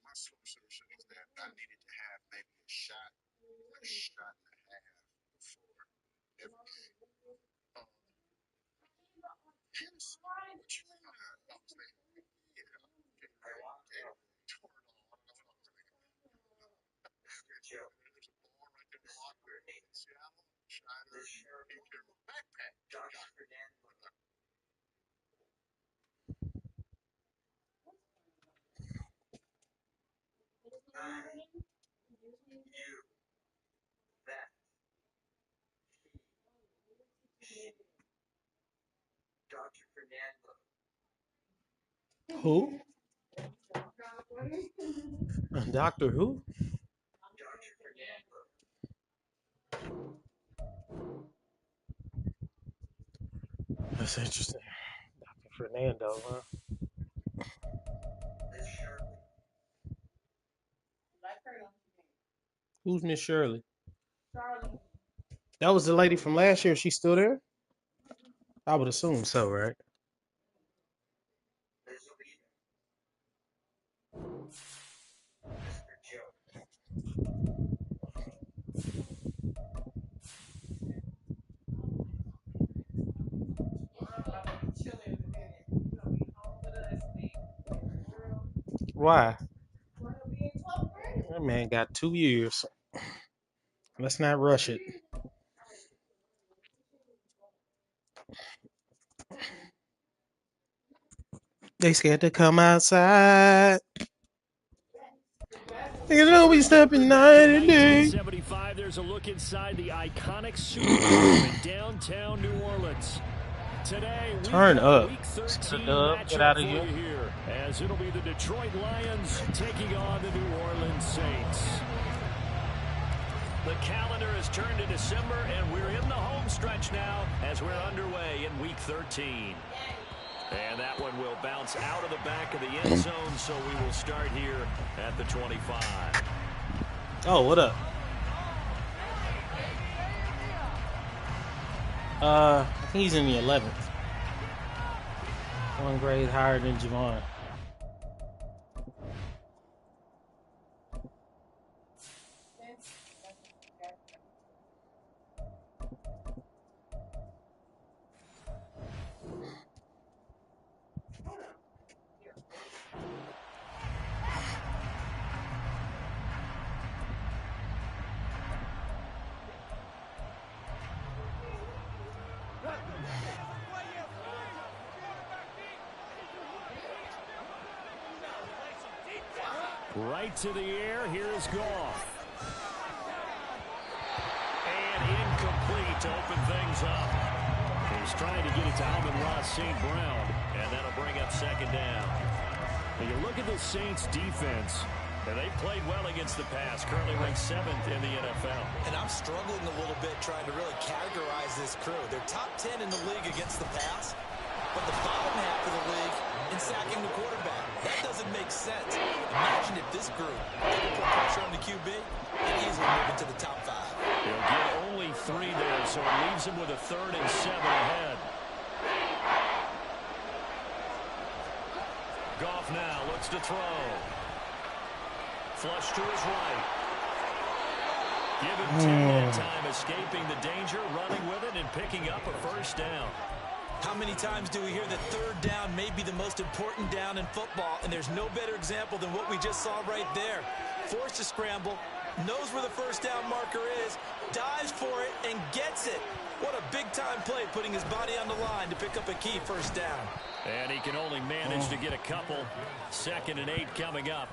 My solution is that I needed to have maybe a shot and a half before every game. Hennessy, what you mean? I was like, yeah, tore it all. I don't know what I was thinking. There's a bar right there in the locker in Seattle. Schneider, he carried a backpack. Who? Doctor who? That's interesting. Dr. Fernando, huh? Who's Miss Shirley? That was the lady from last year. She's still there? I would assume so, right? Why? That man got 2 years. Let's not rush it. They scared to come outside. You know we stepping night and day. 1975, there's a look inside the iconic Superdome in downtown New Orleans. Today, we Turn up. Week 13 Turn up. Get out of here. here, as it'll be the Detroit Lions taking on the New Orleans Saints. The calendar has turned to December, and we're in the home stretch now as we're underway in Week 13. And that one will bounce out of the back of the end zone, so we will start here at the 25. Oh, what up? I think he's in the 11th. One grade higher than Javon. Right to the air. Here is Goff. And incomplete to open things up. He's trying to get it to Amon-Ra St. Brown, and that'll bring up second down. When you look at the Saints' defense, and they played well against the pass, currently ranked 7th in the NFL. And I'm struggling a little bit trying to really categorize this crew. They're top 10 in the league against the pass, but the bottom half of the league in sacking the quarterback. That doesn't make sense. Imagine if this group didn't put pressure on the QB and easily move into the top 5. He'll get only 3 there, so it leaves him with a 3rd and 7 ahead. Goff now looks to throw. Flush to his right. Give him 2 that time, escaping the danger, running with it, and picking up a first down. How many times do we hear that 3rd down may be the most important down in football, and there's no better example than what we just saw right there. forced to scramble, knows where the first down marker is, dives for it, and gets it. What a big-time play, putting his body on the line to pick up a key first down. And he can only manage to get a couple. 2nd and 8 coming up.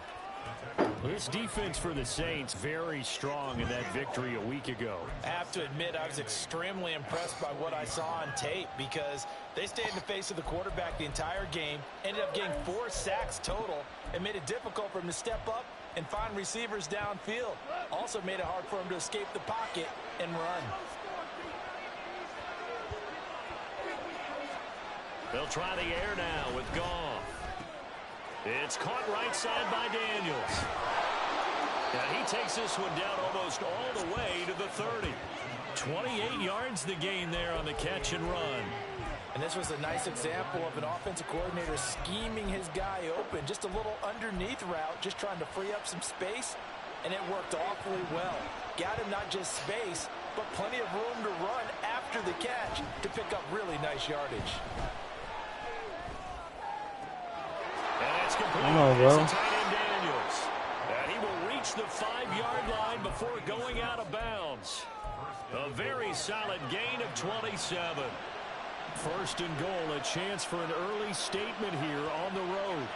This defense for the Saints very strong in that victory a week ago. I have to admit, I was extremely impressed by what I saw on tape because they stayed in the face of the quarterback the entire game, ended up getting 4 sacks total, and made it difficult for him to step up and find receivers downfield. Also made it hard for him to escape the pocket and run. They'll try the air now with Goff. It's caught right side by Daniels. And he takes this one down almost all the way to the 30. 28 yards the gain there on the catch and run. And this was a nice example of an offensive coordinator scheming his guy open. Just a little underneath route, just trying to free up some space, and it worked awfully well. Got him not just space, but plenty of room to run after the catch to pick up really nice yardage. And it's complete. Come on, bro. It's a tight end Daniels. And he will reach the 5-yard line before going out of bounds. A very solid gain of 27. 1st and goal, a chance for an early statement here on the road.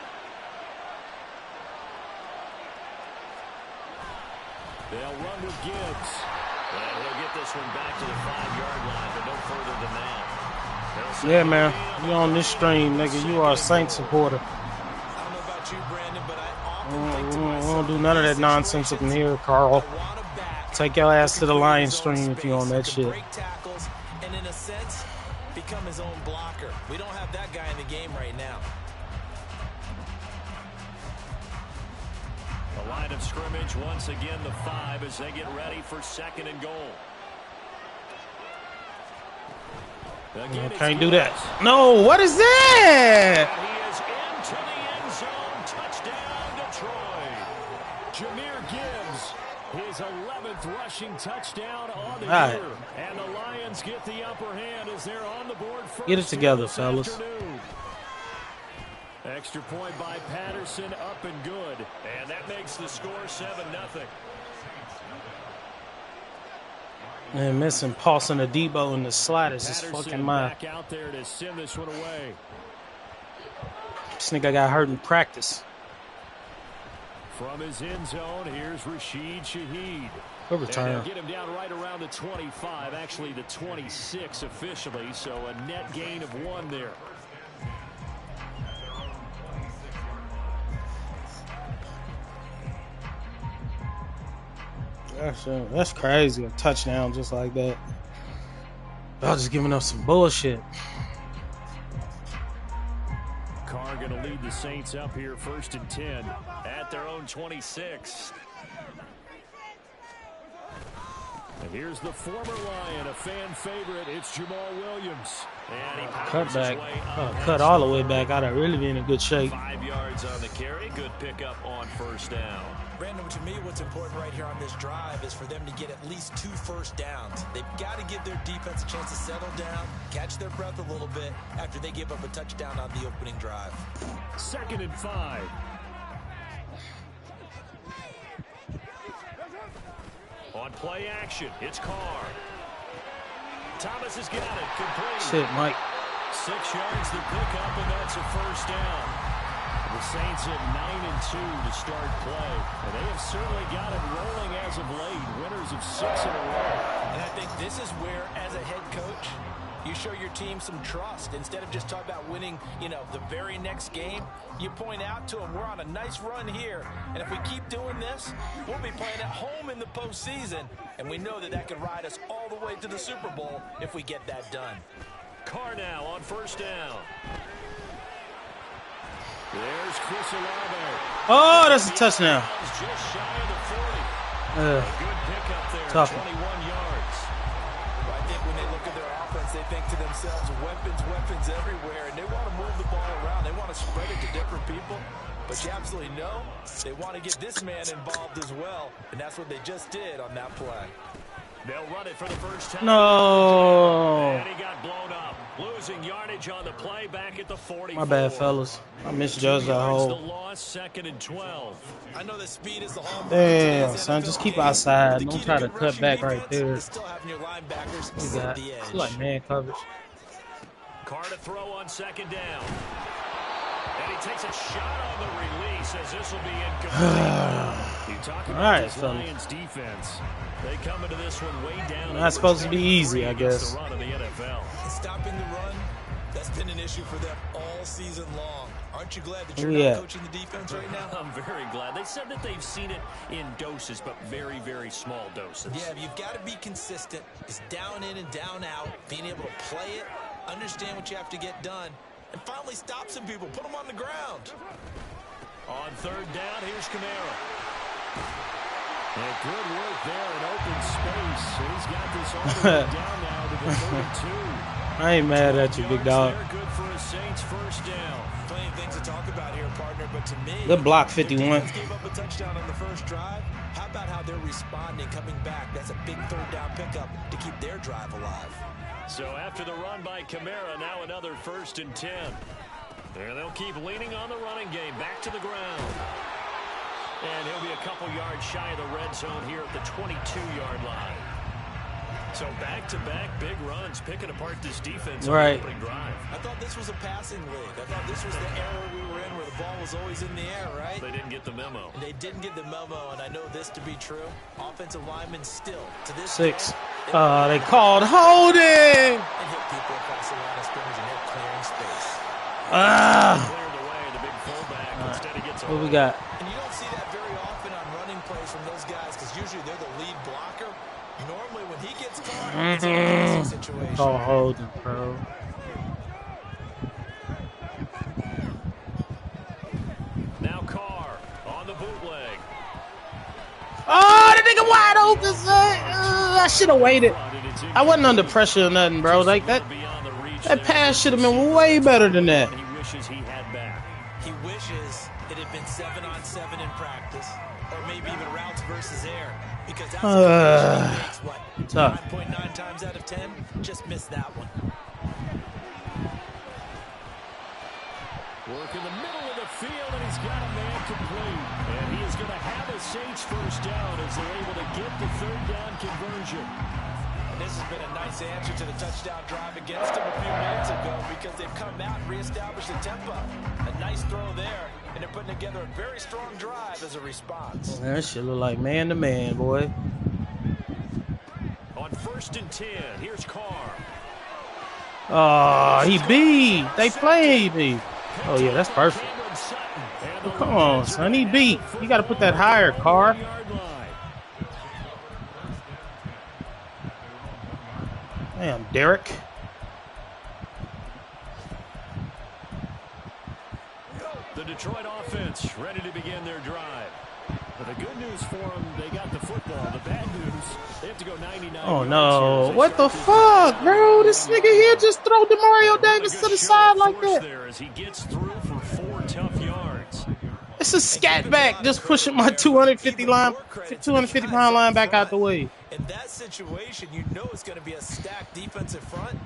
They'll run with Gibbs. And he'll get this one back to the 5-yard line, but no further than that. Yeah, man. You on this stream, nigga. You are a Saints supporter. I don't know about you, Brandon, but I often We think to myself, don't do none of that nonsense up in here, Carl. Take your ass to the Lion stream if you on that shit. break tackles, and in a sense, become his own blocker. We don't have that guy in the game right now. The line of scrimmage once again the 5 as they get ready for 2nd and goal. Again, Can't do that. No, what is that? He is into the end zone. Touchdown, Detroit. Jahmyr Gibbs, his 11th rushing touchdown on the year. And the Lions get the upper hand as they're on the board first. Get it together, fellas. Afternoon. Extra point by Patterson, up and good. And that makes the score 7-0. Man, missing Paulson Adebo in the slot is his Patterson fucking mind. back out there to send this one away. This nigga got hurt in practice. From his end zone, here's Rashid Shaheed. Good return. And they'll get him down right around the 25, actually the 26 officially, so a net gain of 1 there. That's crazy. A touchdown just like that. Y'all just giving up some bullshit. Carr going to lead the Saints up here 1st and 10 at their own 26. And here's the former Lion, a fan favorite. It's Jamal Williams. And he Cut back. Cut all the way back. I'd have really been in good shape. 5 yards on the carry. Good pickup on 1st down. Brandon, to me, what's important right here on this drive is for them to get at least 2 first downs. They've got to give their defense a chance to settle down, catch their breath a little bit after they give up a touchdown on the opening drive. 2nd and 5. On play action, it's Carr. Thomas has got it, complete. Shit, Mike. 6 yards to pick up, and that's a 1st down. The Saints at 9-2 to start play. And they have certainly got it rolling as of late. Winners of 6 in a row. And I think this is where, as a head coach, you show your team some trust. Instead of just talking about winning, the very next game, you point out to them, we're on a nice run here. And if we keep doing this, we'll be playing at home in the postseason. And we know that could ride us all the way to the Super Bowl if we get that done. Carr now on 1st down. There's Chris Olave. Oh, that's a touchdown. Just shy of the 40. A good pickup there, tough. 21 yards. Well, I think when they look at their offense, they think to themselves, weapons everywhere, and they want to move the ball around. They want to spread it to different people. But you absolutely know they want to get this man involved as well, and that's what they just did on that play. They'll run it for the first time. No. And he got blown up. Losing yardage on the play back at the 44. My bad, fellas. I misjudged that The whole. loss, 2nd and 12. I know that speed is the hallmark of Damn, today's son. NFL Just keep game, outside. but the Don't key to try to good cut rushing back right defense there. is still having your linebackers We set got the edge. like man coverage. Carr to throw on 2nd down. And he takes a shot on the release as this will be incomplete. You talk about Alright, this fellas. Lions defense. They come into this one way down. Not supposed to be easy, I guess. The run of the NFL. Stopping the run, that's been an issue for them all season long. Aren't you glad that you're Yeah. not coaching the defense right now? I'm very glad. They said that they've seen it in doses, but very, very small doses. Yeah, you've got to be consistent. It's down in and down out, being able to play it, understand what you have to get done, and finally stop some people, put them on the ground. On 3rd down, here's Camara. And good work there in open space. And he's got this all the way down now to the 32. I ain't mad at you, big dog. There, good for a Saints 1st down. Plenty of things to talk about here, partner, but to me, Good block, the 51. defense gave up a touchdown on the first drive. How about how they're responding, coming back? That's a big 3rd down pickup to keep their drive alive. So after the run by Camara, now another 1st and 10. There they'll keep leaning on the running game. Back to the ground. And he'll be a couple yards shy of the red zone here at the 22-yard line. So back-to-back big runs, picking apart this defense on the opening drive. I thought this was a passing league. I thought this was the era we were in where the ball was always in the air, right? They didn't get the memo. And they didn't get the memo, and I know this to be true. Offensive linemen still, to this 6. day, They called holding. they hit people across the line of scrimmage, and they're clearing space. Cleared away, the big fullback. Instead he gets a What we got? And you don't see that very often on running plays from those guys because usually they're the lead blocker. Normally when he gets caught, it's a passing situation. Call holding, bro. Now Carr on the bootleg. Oh, the nigga wide open, son. I should have waited. I wasn't under pressure or nothing, bro. Like that pass should have been way better than that. He wishes he had back. He wishes it had been 7-on-7 in practice, or maybe even routes versus air, because that's a he makes what? Tough. 9.9 times out of 10. Just missed that one. Work in the middle of the field, and he's got a man complete. And he is going to have a Saints 1st down as they're able to get the 3rd down conversion. And this has been a nice answer to the touchdown drive against them a few minutes ago because they've come out and reestablished the tempo. A nice throw there, and they're putting together a very strong drive as a response. Man, that shit look like man-to-man, boy. On 1st and 10, here's Carr. Oh, he beat. They played me. Oh, yeah, that's perfect. Oh, come on, son. He beat. You got to put that higher, Carr. Damn, Derek. The Detroit offense ready to begin their drive. But the good news for them, they got the football. The bad news, they have to go 99 Oh, yards no. here. What the fuck, bro? This nigga here just throw DeMario Davis to the side like that. There as he gets through for 4 tough yards. It's a scat back, just pushing my 250-pound line back out the way. In that situation, you know it's going to be a stacked defensive front.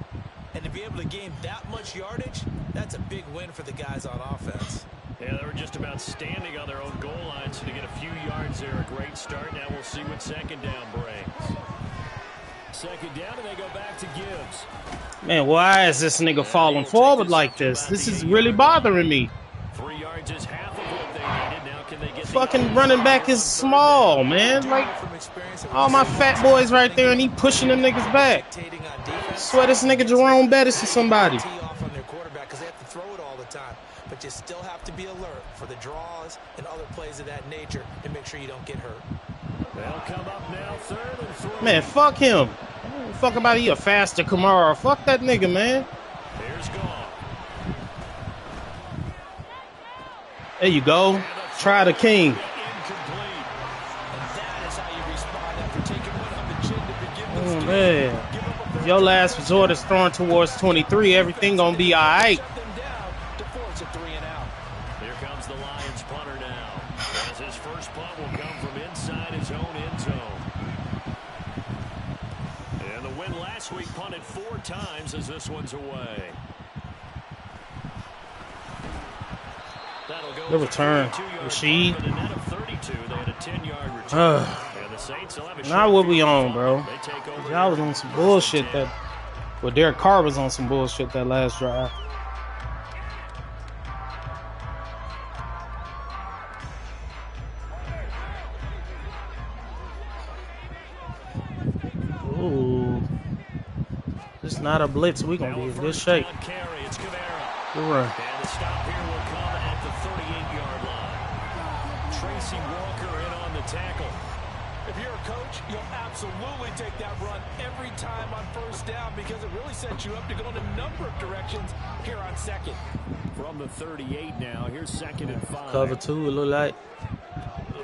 And to be able to gain that much yardage, that's a big win for the guys on offense. Yeah, they were just about standing on their own goal line, so to get a few yards there, a great start. Now we'll see what 2nd down brings. 2nd down, and they go back to Gibbs. Man, why is this nigga falling forward like this? This is really bothering me. 3 yards is half of what they needed. Now can they get Fucking running back is small, man. Like, all my fat boys right there, and he pushing them niggas back. Swear this nigga Jerome Bettis or somebody. Off on their quarterback because they have to throw it all the time. But you still have to be alert for the draws and other plays of that nature and make sure you don't get hurt. They'll come up now 3rd and 3. Man, fuck him. Fuck about he a faster Kamara. Fuck that nigga, man. Here's Goff. There you go. Try the king. Incomplete. And that is how you respond after taking one on the chin to begin this Oh, game. man. If your last resort is throwing towards 23, everything gonna be all right. Shut them down to force a 3-and-out. Here comes the Lions punter now. As his first punt will come from inside his own end zone. And the win last last week punted 4 times as this one's away. That'll go Good return. Rashid. Not what we on, bro. Y'all was on some bullshit that. Well, Derek Carr was on some bullshit that last drive. Ooh. This is not a blitz. We're going to be in good shape. Good run. And the stop here will come at the 38-yard line. Tracy Walker in on the tackle. If you're a coach, you'll absolutely take that run every time on first down because it really sets you up to go in a number of directions here on second. From the 38 now, here's 2nd and 5. Cover 2, it look like.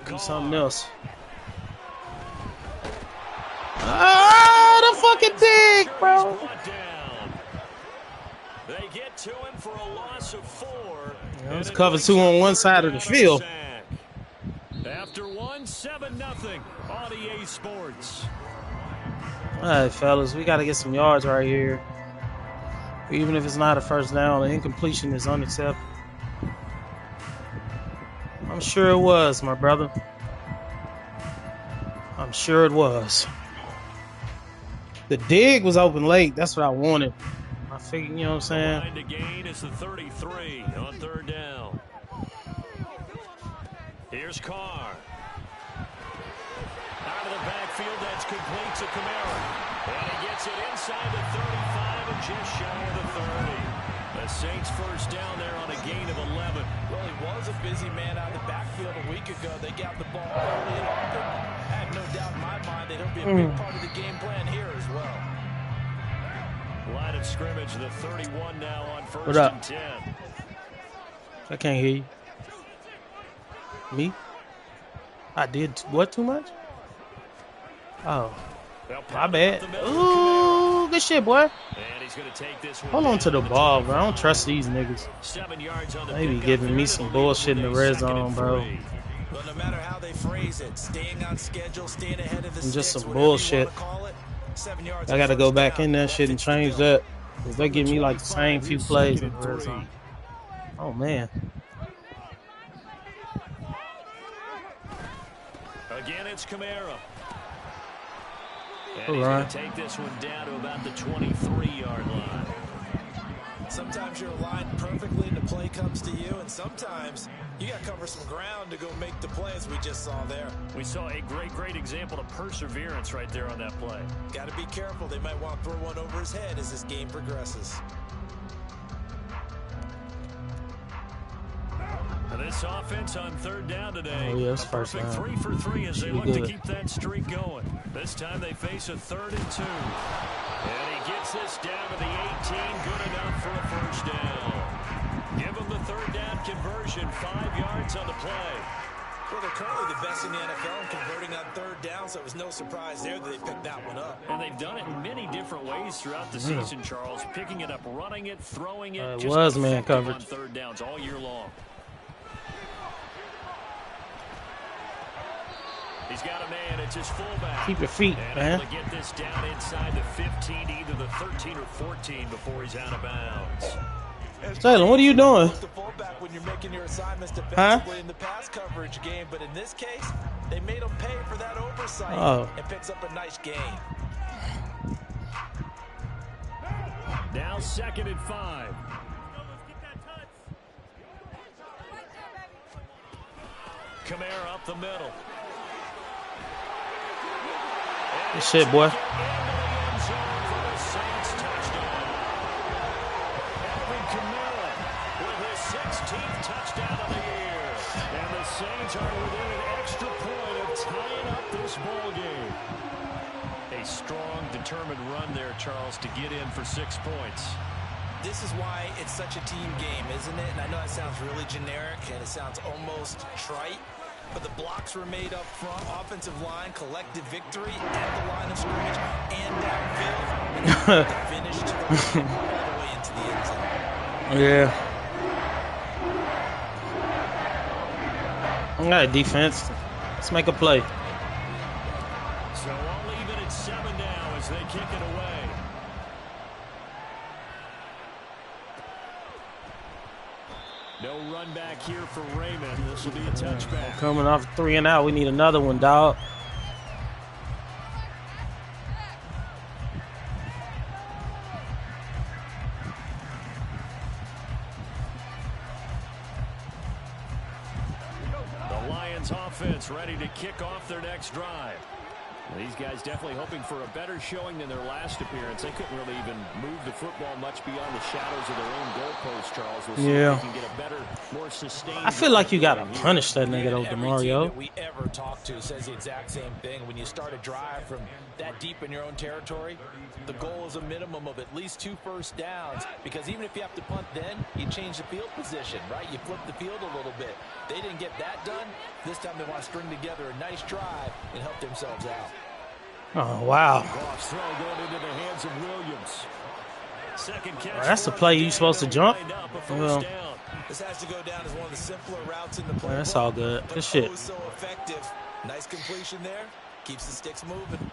Do something else. Ah, the fucking dig, bro. They get to him for a loss of 4. Yeah, it was cover 2 on one side of the field. After 1, 7-0 on EA Sports. All right, fellas, we got to get some yards right here. Even if it's not a first down, the incompletion is unacceptable. I'm sure it was, my brother. I'm sure it was. The dig was open late. That's what I wanted. I figured, you know what I'm saying? Line to gain is the 33 on 3rd down. Here's Carr. Out of the backfield, that's complete to Kamara. And he gets it inside the 35 and just shy of the 30. The Saints first down there on a gain of 11. Well, he was a busy man out of the backfield a week ago. They got the ball early and often. I have no doubt in my mind that he'll be a big part of the game plan here as well. Line of scrimmage, the 31 now on 1st What up? and 10. I can't hear you. Me? I did what too much? Oh, my bad. Ooh, good shit, boy. And he's gonna take this one. Hold on to the ball, bro. I don't trust these niggas. 7 yards on the They be pickup giving me here. some It'll leave bullshit in with the a red 2nd zone, and bro. 3. Well, no matter how they phrase it, staying on schedule, staying ahead of the And just sticks, some whatever you bullshit. wanna call it, 7 yards I on got to go first back down. in that shit and fits the change bill. that. Because they give me like the same few plays in the red 3. zone. Oh, man. Again, it's Kamara. And All he's right. going to take this one down to about the 23-yard line. Sometimes you're aligned perfectly and the play comes to you, and sometimes you got to cover some ground to go make the play, as we just saw there. We saw a great example of perseverance right there on that play. Got to be careful. They might want to throw one over his head as this game progresses. And this offense on 3rd down today. Oh, yeah, it's a first perfect down. 3 for 3 as they Should be look to good. keep that streak going. This time they face a 3rd and 2. And he gets this down to the 18. Good enough for a first down. Give him the 3rd down conversion. 5 yards on the play. Well, they're currently the best in the NFL in converting on 3rd down, so it was no surprise there that they picked that one up. And they've done it in many different ways throughout the season, Charles. Picking it up, running it, throwing it. It just was man effective coverage. on 3rd downs all year long. He's got a man. It's his fullback. Keep your feet, and man. able to get this down inside the 15, either the 13 or 14 before he's out of bounds. Jalen, what are you doing? The fullback when you're making your assignments defensively in the pass coverage game, but in this case, they made him pay for that oversight and picks up a nice gain. Now 2nd and 5. Kamara up the middle. Good shit, boy. Touchdown of the year. And the Saints are within an extra point of tying up this ball game. A strong, determined run there, Charles, to get in for 6 points. This is why it's such a team game, isn't it? And I know that sounds really generic and it sounds almost trite, but the blocks were made up front, offensive line, collective victory at the line of scrimmage and downfield. And the finish to the line all the way into the end zone. Yeah. All right, defense. Let's make a play. So I'll leave it at 7 now as they kick it away. No run back here for Raymond. This will be a touchback. Coming off 3 and out. We need another one, dog. The Lions offense ready to kick off their next drive. These guys definitely hoping for a better showing than their last appearance. They couldn't really even move the football much beyond the shadows of their own goalpost, Charles. We'll see if they can get a better, more sustained. I feel like you got to punish that nigga, though, DeMario. That we ever talk to says the exact same thing. When you start a drive from that deep in your own territory, the goal is a minimum of at least 2 first downs, because even if you have to punt then, you change the field position, right? You flip the field a little bit. They didn't get that done. This time they want to string together a nice drive and help themselves out. Oh, wow. Throw going into the hands of Williams. Second catch. That's the play you supposed to jump? Well, this has to go down as one of the simpler routes in the play. That's all good. Good shit. So effective. Nice completion there. Keeps the sticks moving.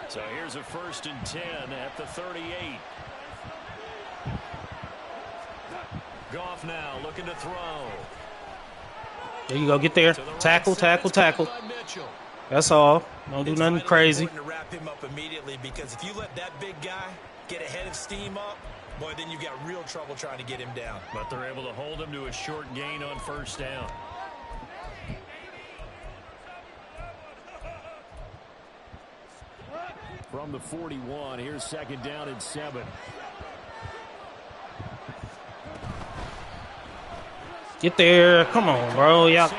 So here's a 1st and 10 at the 38. Goff now looking to throw. There you go. Get there. Tackle, tackle, tackle. That's all. Don't do nothing crazy. To wrap him up immediately, because if you let that big guy get ahead of steam up, boy, then you got real trouble trying to get him down. But they're able to hold him to a short gain on 1st down. From the 41, here's 2nd down and 7. Get there. Come on, bro. Y'all. And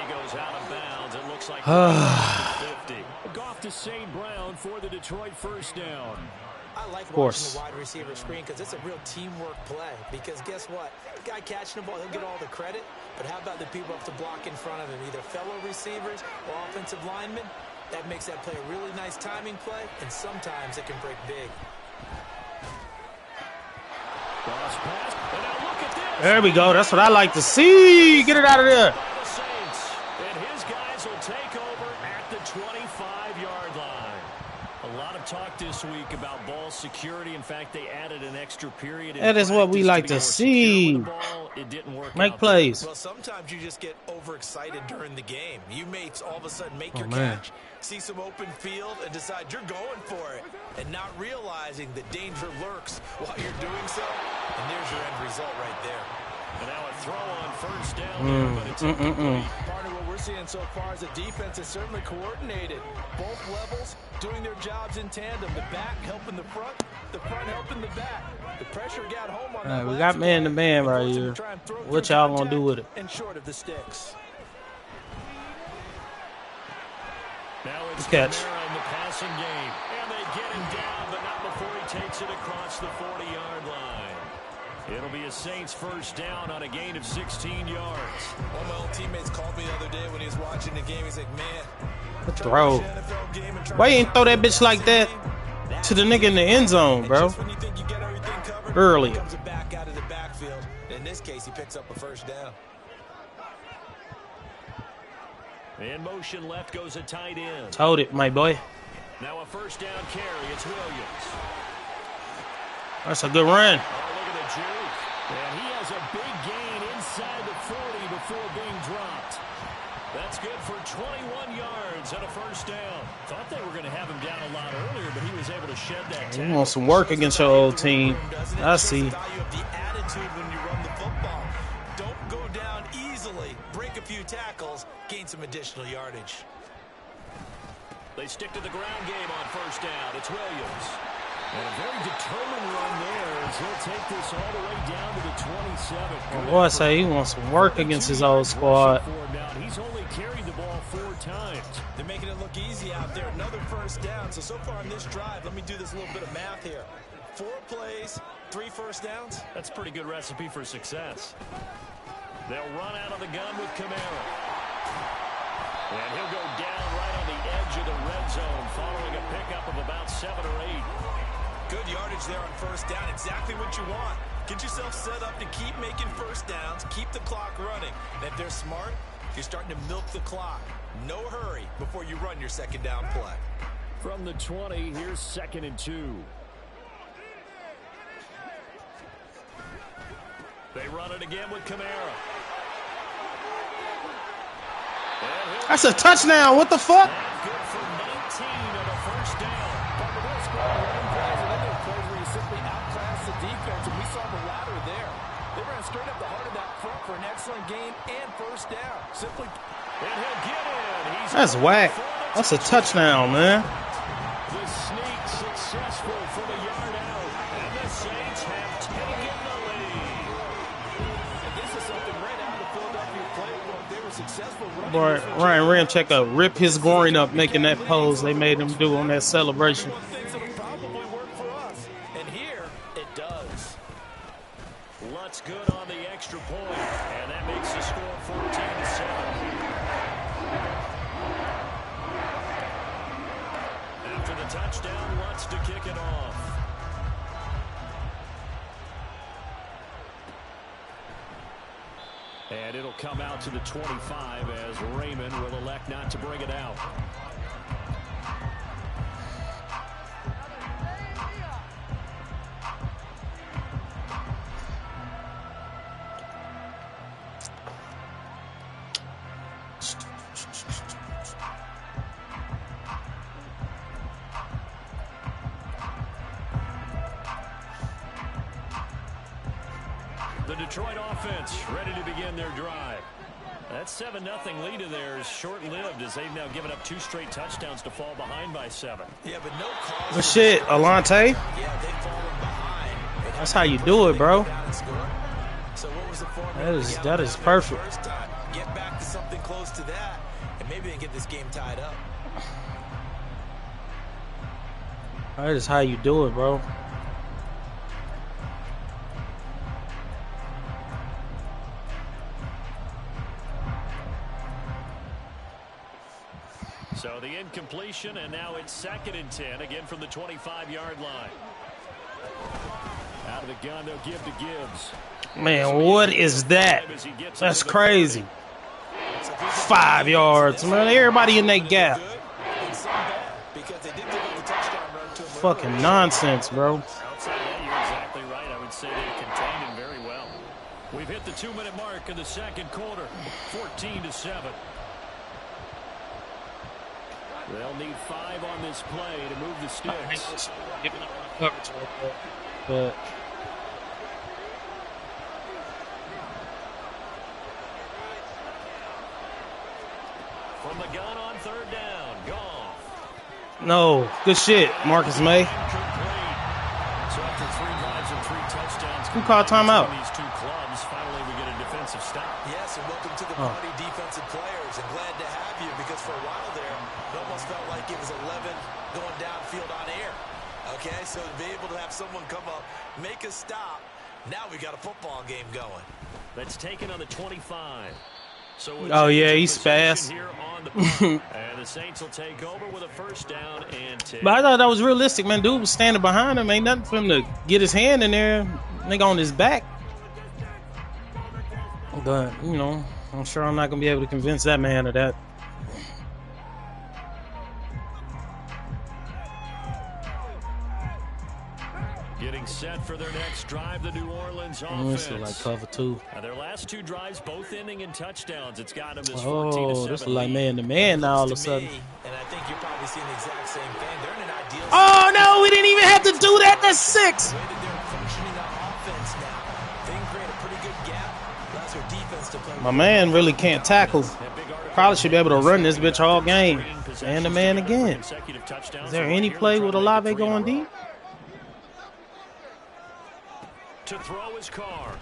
he goes out of bounds. It looks like 50. Goff to St. Brown for the Detroit 1st down. I like watching the wide receiver screen because it's a real teamwork play. Because guess what? The guy catching the ball, he'll get all the credit. But how about the people up to block in front of him? Either fellow receivers or offensive linemen. That makes that play a really nice timing play, and sometimes it can break big. There we go. That's what I like to see. Get it out of there. And his guys will take over at the 25-yard line. A lot of talk this week about ball security. In fact, they added an extra period. That is what we like to see. It didn't work. Make plays. Well, sometimes you just get overexcited during the game. You may all of a sudden make your catch, see some open field, and decide you're going for it, and not realizing that danger lurks while you're doing so. And there's your end result right there. And now a throw on 1st down, but it's Partner, what we're seeing so far is the defense is certainly coordinated. Both levels doing their jobs in tandem. The back helping the front helping the back. The pressure got home on that. We got man-to-man right here. What y'all gonna do with it? And short of the sticks. Now it's catch. in the passing game. And they get him down, but not before he takes it across the 40-yard line. It'll be a Saints 1st down on a gain of 16 yards. One of my old teammates called me the other day when he was watching the game. He's like, man, throw. Why you ain't throw that bitch like that to the nigga in the end zone, bro? Earlier. Comes back out of the backfield. In this case, he picks up a 1st down. In motion left goes a tight end. Told it, my boy. Now a 1st down carry. It's Williams. That's a good run. Oh, look at the juke. And he has a big gain inside the 40 before being dropped. That's good for 21 yards and a 1st down. Thought they were going to have him down a lot earlier, but he was able to shed that tackle. You want some work against your old team. I see. The value of the attitude when you run the football. Don't go down easily. Break a few tackles. Gain some additional yardage. They stick to the ground game on 1st down. It's Williams. And a very determined run there as he'll take this all the way down to the 27. My boy say he wants some work against his old squad. He's only carried the ball 4 times. They're making it look easy out there. Another 1st down. So far on this drive, let me do this little bit of math here. 4 plays, 3 1st downs. That's a pretty good recipe for success. They'll run out of the gun with Kamara. And he'll go down right on the edge of the red zone following a pickup of about 7 or 8. Good yardage there on 1st down. Exactly what you want. Get yourself set up to keep making 1st downs. Keep the clock running. And if they're smart, you're starting to milk the clock. No hurry before you run your 2nd down play. From the 20, here's 2nd and 2. They run it again with Kamara. That's a touchdown. What the fuck? Good for 19 and a first down. But the real score running plays and then there are plays where you simply outclass the defense, and we saw the latter there. They ran straight up the heart of that front for an excellent game and first down. Simply. And he'll get in. That's whack. That's a touchdown, man. The sneak successful from a yard out, and the Saints have taken the lead. And this is something right out of the Philadelphia playbook. They were successful running. Boy, Ryan Ramczyk rip his groin up making that pose they made him do on that celebration. One thing that'll probably work for us. And here, it does. Lutz good on the extra point, and that makes the score 14-7. After the touchdown, Lutz to kick it off. And it'll come out to the 25 as Raymond will elect not to bring it out. The Detroit offense ready to begin their drive. That 7-0 lead of theirs short-lived as they've now given up 2 straight touchdowns to fall behind by 7. Yeah, but no call. But shit, Alante. Yeah, they've fallen behind. That's how you do it, bro. So what was the formula? That is perfect. First time, get back to something close to that, and maybe they can get this game tied up. That is how you do it, bro. So the incompletion, and now it's 2nd and 10, again from the 25-yard line. Out of the gun, they'll give to Gibbs. Man, what is that? That's crazy. 5 yards, man. Everybody in that gap. Fucking nonsense, bro. Outside that, you're exactly right. I would say they contained him very well. We've hit the 2-minute mark in the second quarter, 14-7. They'll need 5 on this play to move the sticks. Giving up coverage right there. But From the gun on 3rd down, Goff. no, good shit, Marcus May. Incomplete. So after 3 drives and 3 touchdowns, Who called timeout? these 2 clubs, finally we get a defensive stop. Yes, and welcome to the party, defensive players, and glad to have you because for a while there, it almost felt like it was 11 going downfield on air. Okay, so to be able to have someone come up, make a stop, now we got a football game going. That's taken on the 25. So Oh, yeah, he's fast. here on the punt. And the Saints will take over with a 1st down and 10. But I thought that was realistic, man. Dude was standing behind him. Ain't nothing for him to get his hand in there. Nigga on his back. But, you know, I'm sure I'm not going to be able to convince that man of that. Getting set for their next drive, the New Orleans This offense. look like cover 2. Now, their last 2 drives, both ending in touchdowns. It's got them this 14-7 Oh, this is like lead. man-to-man now all of a sudden. And I think you're probably seeing the exact same thing. They're in an ideal Oh, no, we didn't even have to do that. That's 6. way that they're functioning on offense now. They can create a pretty good gap. Allows their defense to play. My man really can't tackle. Probably should be able to run this bitch all game. And the man again. Is there any play with Olave going deep? To throw his car.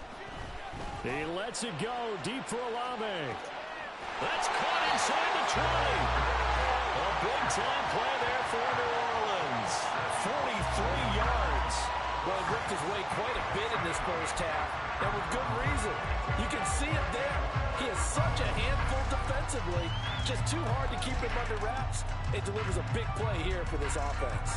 He lets it go deep for Olave. That's caught inside the 20. A big-time play there for New Orleans. 43 yards. Well, he ripped his way quite a bit in this first half, and with good reason. You can see it there. He is such a handful defensively. Just too hard to keep him under wraps. It delivers a big play here for this offense.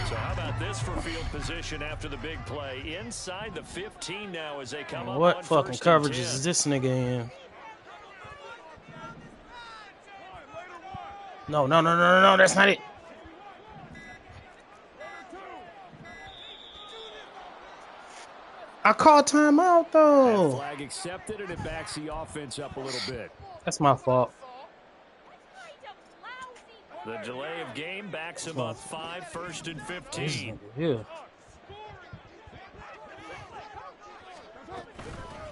So how about this for field position after the big play? Inside the 15 now as they come up What on fucking 1st and 10. coverages is this nigga in? No, that's not it. I called timeout, That though. flag accepted, and it backs the offense up a little bit. That's my fault. The delay of game backs him up 5, 1st and 15. Yeah.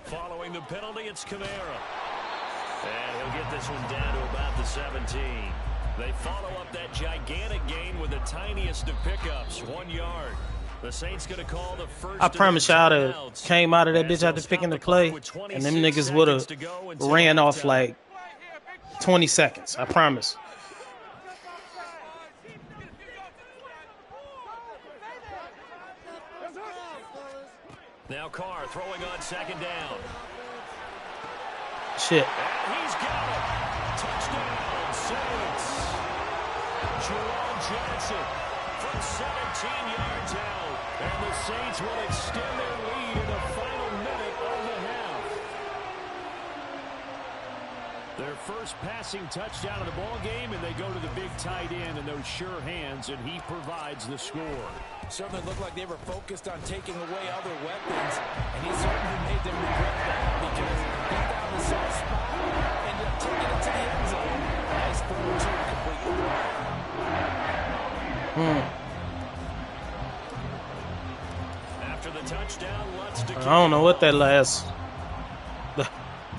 Following the penalty, it's Kamara. And he'll get this one down to about the 17. They follow up that gigantic gain with the tiniest of pickups, 1 yard. The Saints going to call the first. I promise you, I'd have came out of that bitch after picking the play, and them niggas would have ran off like 20 seconds. I promise. Now Carr throwing on 2nd down. Shit. And he's got it. Touchdown, Saints. Jerome Johnson from 17 yards out. And the Saints will extend their lead in the final minute of the half. Their first passing touchdown of the ball game, and they go to the big tight end in those sure hands, and he provides the score. Certainly looked like they were focused on taking away other weapons, and he certainly made them regret that because he found the soft spot, ended up taking it to the end zone. Nice throw to complete the drive. After the touchdown, let's I don't know what that last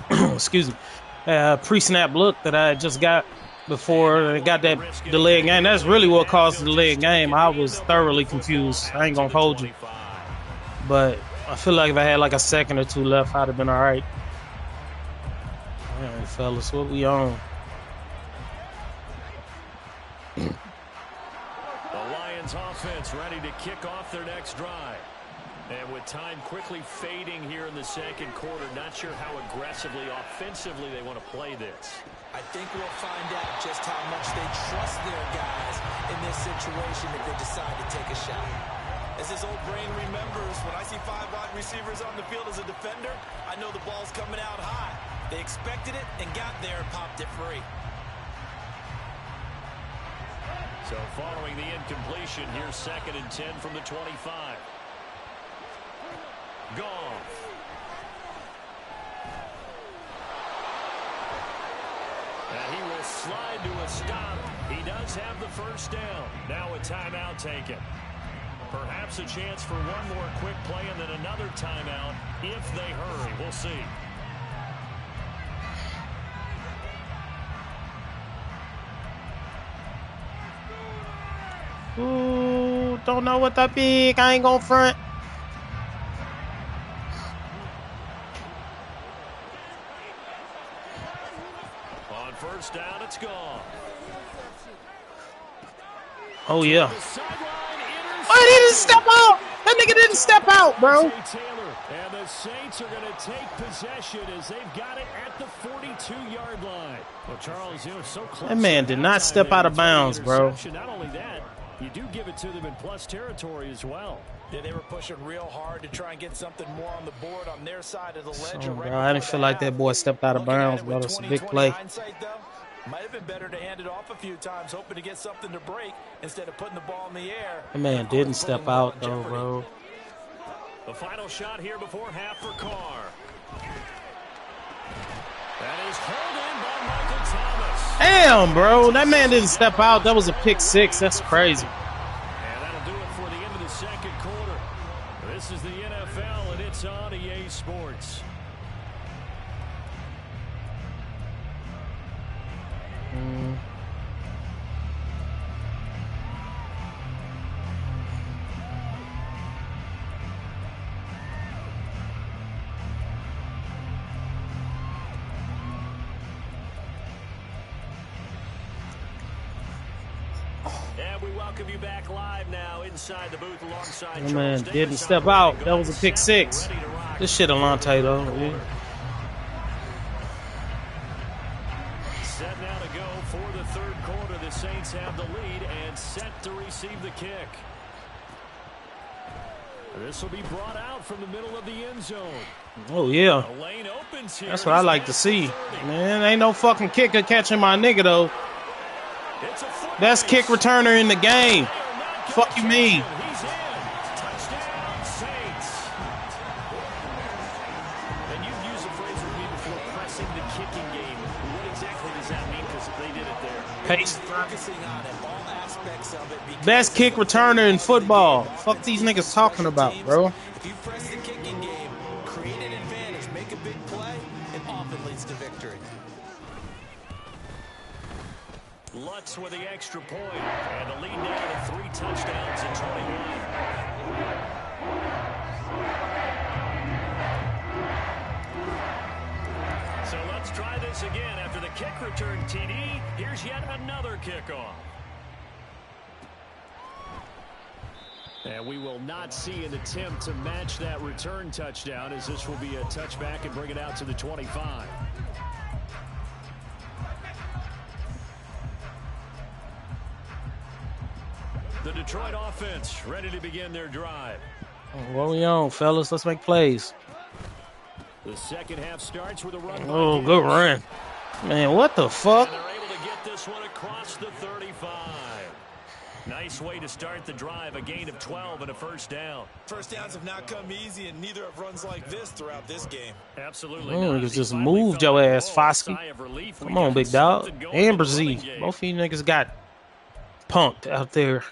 excuse me. Pre-snap look that I just got before I got that delayed game. That's really what caused the delayed game. I was thoroughly confused. I ain't gonna hold you. But I feel like if I had like a second or two left, I'd have been all right. All right, fellas, what we on? The Lions offense ready to kick off their next drive. And with time quickly fading here in the second quarter, not sure how aggressively, offensively they want to play this. I think we'll find out just how much they trust their guys in this situation if they decide to take a shot. As his old brain remembers, when I see 5 wide receivers on the field as a defender, I know the ball's coming out high. They expected it and got there and popped it free. So following the incompletion, here's 2nd and 10 from the 25. Goff. And he will slide to a stop. He does have the first down. Now a timeout taken. Perhaps a chance for one more quick play and then another timeout if they hurry. We'll see. Ooh, don't know what that big. I ain't gonna front. On first down, it's gone. Oh, yeah. Oh, he didn't step out. That nigga didn't step out, bro. And the Saints are going to take possession as they've got it at the 42-yard line. Well, Charles, you know, so close. That man did not step out of bounds, bro. Not only that, you do give it to them in plus territory as well. Yeah, they were pushing real hard to try and get something more on the board on their side of the ledger. Bro, I didn't feel like that boy stepped out of bounds, bro. That's a big play. Might have been better to hand it off a few times, hoping to get something to break instead of putting the ball in the air. That man didn't step out, though, bro. The final shot here before half for Carr. That is hauled in by Michael Thomas. Damn, bro. That man didn't step out. That was a pick six. That's crazy. And that'll do it for the end of the second quarter. This is the NFL, and it's on EA Sports. And we welcome you back live now inside the booth alongside That man didn't step out. That was a pick six. This shit Alante, though. Yeah. Set now to go for the third quarter. The Saints have the lead and set to receive the kick. This will be brought out from the middle of the end zone. Oh, yeah. The lane opens here. That's what I like to see. Man, ain't no fucking kicker catching my nigga, though. Best kick returner in the game. Fuck you mean? He's in. Touchdown, Saints. Pace. Focusing on it, all aspects of it. Best kick returner in football. Fuck these niggas talking about, bro. If you press the kicking game, create an advantage, make a big play, it often leads to victory. Lutz with the extra point, and the lead now to 3 touchdowns and 21. So let's try this again. After the kick return TD, here's yet another kickoff. And we will not see an attempt to match that return touchdown, as this will be a touchback and bring it out to the 25. The Detroit offense ready to begin their drive. What we on, fellas? Let's make plays. The second half starts with a run. Oh, good run. Man, what the fuck? And they're able to get this one across the 35. Nice way to start the drive. A gain of 12 and a first down. First downs have not come easy, and neither have runs like this throughout this game. Absolutely. Niggas just moved your ass, Foskey. Come on, big dog. And Brazil. Both of you niggas got punked out there.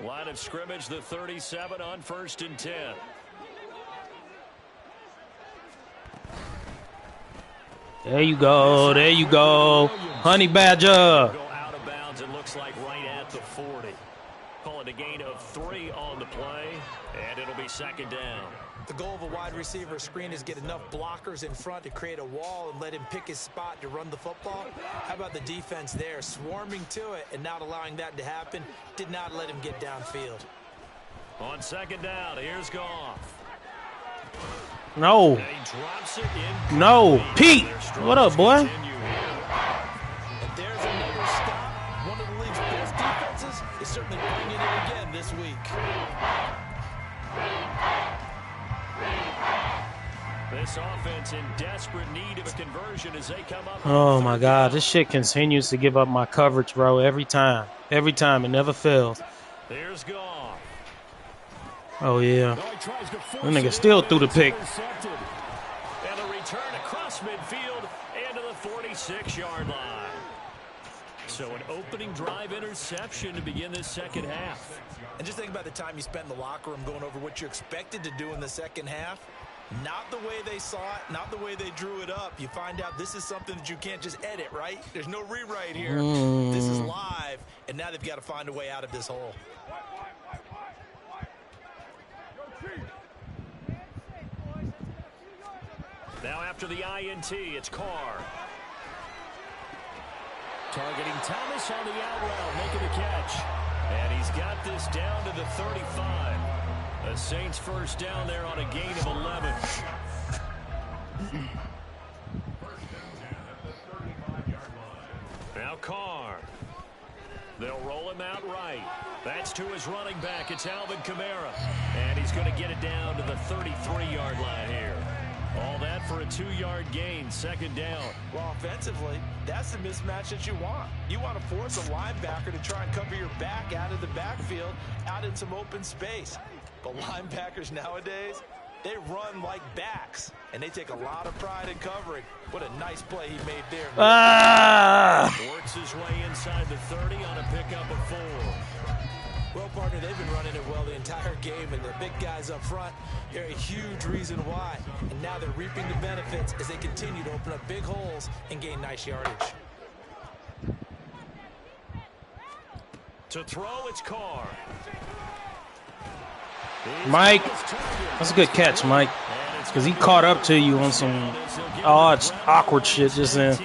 Line of scrimmage, the 37 on 1st and 10. There you go. There you go. Honey Badger. Go out of bounds, it looks like right at the 40. Call it a gain of 3 on the play, and it'll be second down. The goal of a wide receiver screen is get enough blockers in front to create a wall and let him pick his spot to run the football. How about the defense there, swarming to it and not allowing that to happen? Did not let him get downfield. On second down, here's Goff. No. And he drops it in. No. Pete. What up, boy? And there's another stop. One of the league's best defenses is certainly bringing it again this week. This offense in desperate need of a conversion as they come up. Oh, my God. This shit continues to give up my coverage, bro, every time. Every time. It never fails. There's Goff. Oh, yeah. That nigga still threw the pick. And a return across midfield and to the 46-yard line. So an opening drive interception to begin this second half. And just think about the time you spent in the locker room going over what you expected to do in the second half. Not the way they saw it, not the way they drew it up. You find out this is something that you can't just edit, right? There's no rewrite here. This is live, and now they've got to find a way out of this hole. Now after the INT, it's Carr. Targeting Thomas on the out route, making the catch. And he's got this down to the 35. The Saints first down there on a gain of 11. Now Carr. They'll roll him out right. That's to his running back. It's Alvin Kamara. And he's going to get it down to the 33-yard line here. All that for a 2-yard gain, second down. Well, offensively, that's the mismatch that you want. You want to force a linebacker to try and cover your back out of the backfield, out in some open space. But linebackers nowadays, they run like backs, and they take a lot of pride in covering. What a nice play he made there. Works his way inside the 30 on a pickup of 4. Well, partner, they've been running it well the entire game, and the big guys up front, they're a huge reason why. And now they're reaping the benefits as they continue to open up big holes and gain nice yardage. To throw, it's Carr. Mike, that's a good catch, Mike. Because he caught up to you on some odd, awkward shit just then.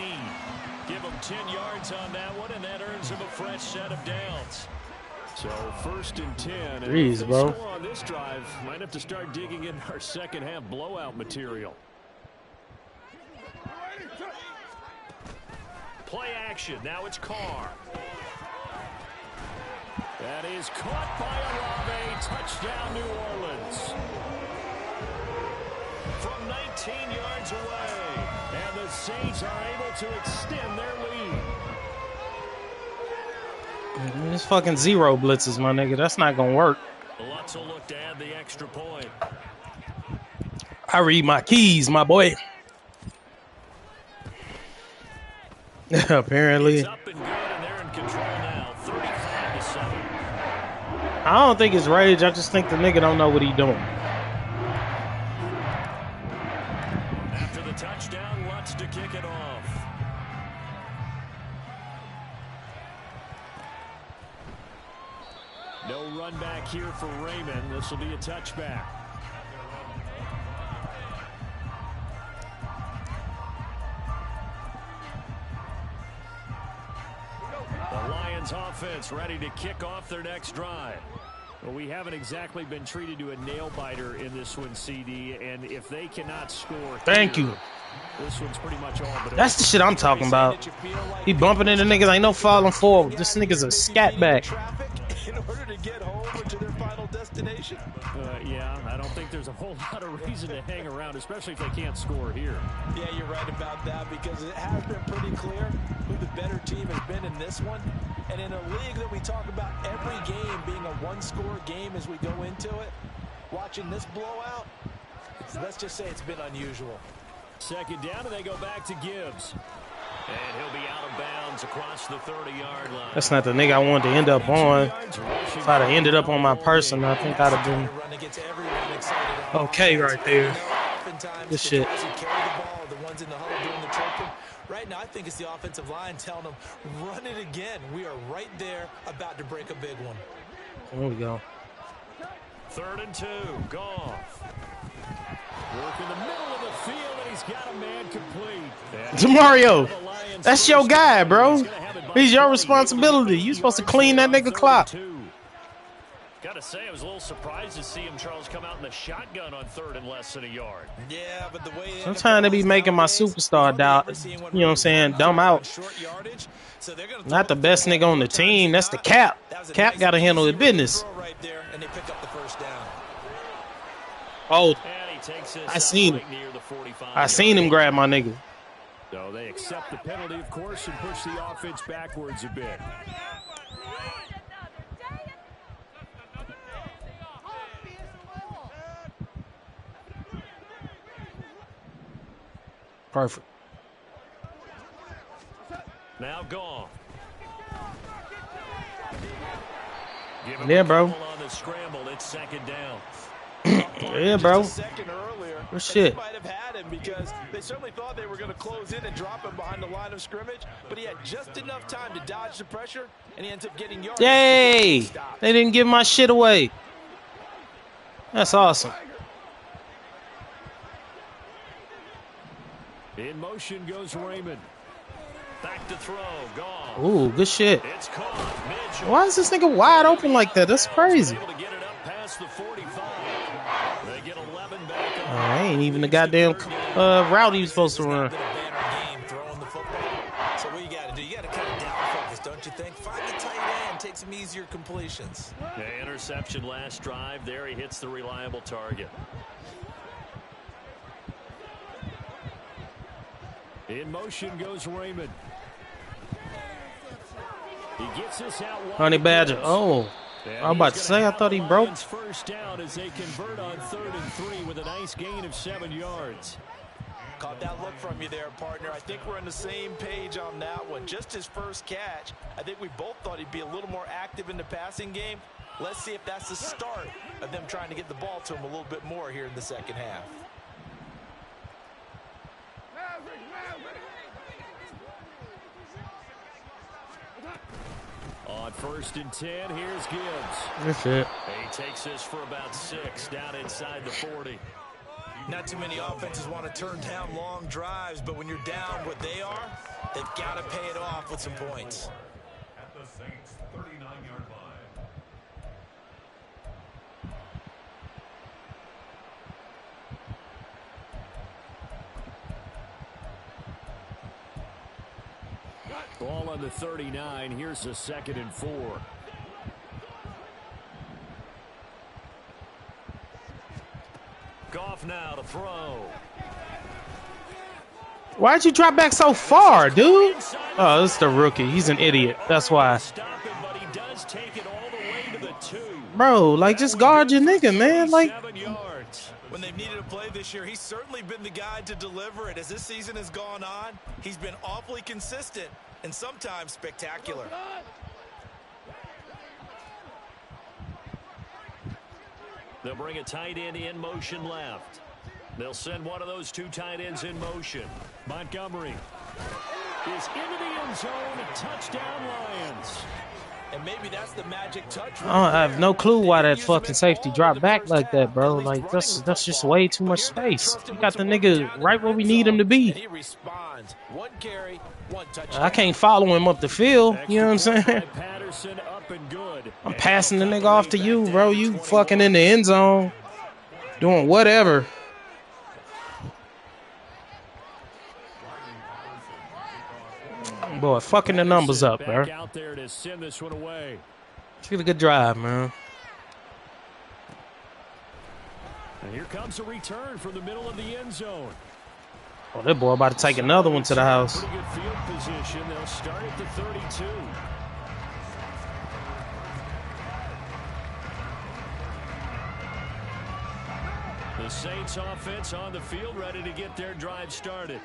Give him 10 yards on that one, and that earns him a fresh set of downs. So first and 10. Jeez, bro. Score on this drive, might have to start digging in our second half blowout material. Play action. Now it's Carr. That is caught by Olave. Touchdown, New Orleans. From 19 yards away. And the Saints are able to extend their lead. It's fucking zero blitzes, my nigga. That's not going to work. Lutz will look to add the extra point. I read my keys, my boy. Apparently. It's up and good, and they're in 7. I don't think it's rage. I just think the nigga don't know what he doing. After the touchdown, Lutz to kick it off. No run back here for Raymond. This will be a touchback. The Lions offense ready to kick off their next drive. Well, we haven't exactly been treated to a nail-biter in this one, CD, and if they cannot score... Thank you. This one's pretty much all but That's the shit I'm talking about. He bumping into niggas. Ain't no falling forward. This nigga's a scat back. In order to get home or to their final destination. Yeah, I don't think there's a whole lot of reason to hang around, especially if they can't score here. Yeah, you're right about that because it has been pretty clear who the better team has been in this one. And in a league that we talk about every game being a one-score game as we go into it, watching this blowout, let's just say it's been unusual. Second down, and they go back to Gibbs. And he'll be out of bounds across the 30-yard line. That's not the nigga I wanted to end up on. If I'd have ended up on my person, I think I'd have been okay right there. Good shit. Right now, I think it's the offensive line telling them, run it again. We are right there about to break a big one. There we go. 3rd and 2, Goff. Work in the middle of the field, and he's got a man complete. Demario, that's your guy, bro. He's your responsibility. You supposed to clean that nigga clock. Gotta say, I was a little surprised to see him, Charles, come out in the shotgun on 3rd and less than a yard. Yeah, but the way sometimes they be making my superstar doubt, you know what I'm saying, dumb out. Not the best nigga on the team. That's the Cap. Cap got to handle his business. Oh, I seen it. I seen him grab my nigga. So they accept the penalty, of course, and push the offense backwards a bit. Perfect. Now gone. Yeah, bro. On the scramble, it's 2nd down. Yeah, bro. Good shit. Might have had him because they certainly thought they were going to close in and drop him behind the line of scrimmage, but he had just enough time to dodge the pressure, and he ends up getting yards. Yay! They didn't give my shit away. That's awesome. In motion goes Raymond. Back to throw. Gone. Ooh, good shit. It's caught. Why is this nigga wide open like that? That's crazy. Able to get it up past the 45. They get 11 back. I ain't even the goddamn route he was supposed to run. So what you got to do? You got to kind of down focus, don't you think? Find the tight end, take some easier completions. Yeah, interception last drive. There he hits the reliable target. In motion goes Raymond. He gets this out. Honey Badger. Oh, I was about to say, I thought he broke. First down as they convert on 3rd and 3 with a nice gain of 7 yards. Caught that look from you there, partner. I think we're on the same page on that one. Just his first catch. I think we both thought he'd be a little more active in the passing game. Let's see if that's the start of them trying to get the ball to him a little bit more here in the second half. On 1st and 10, here's Gibbs. That's it. He takes this for about 6 down inside the 40. Not too many offenses want to turn down long drives, but when you're down what they are, they've got to pay it off with some points. At the Saints' 39-yard line. Ball on the 39. Here's a 2nd and 4. Goff now to throw. Why'd you drop back so far, dude? Oh, this is the rookie. He's an idiot. That's why. Bro, like, just guard your nigga, man. Like, when they've needed a play this year, he's certainly been the guy to deliver it. As this season has gone on, he's been awfully consistent and sometimes spectacular. They'll bring a tight end in motion left. They'll send one of those two tight ends in motion. Montgomery is into the end zone. Touchdown, Lions. And maybe that's the magic touch. I have no clue why that fucking safety dropped back like that, bro. Like, that's just way too much space. You got the nigga right where we need him to be. He responds. One carry, one touchdown. I can't follow him up the field. You know what I'm saying? I'm passing the nigga off to you, bro. You fucking in the end zone. Doing whatever. Boy, fucking the numbers up, bro. Let's get a good drive, man. And here comes a return from the middle of the end zone. Oh, that boy about to take another one to the house. Pretty good field position. They'll start at the 32. The Saints offense on the field, ready to get their drive started.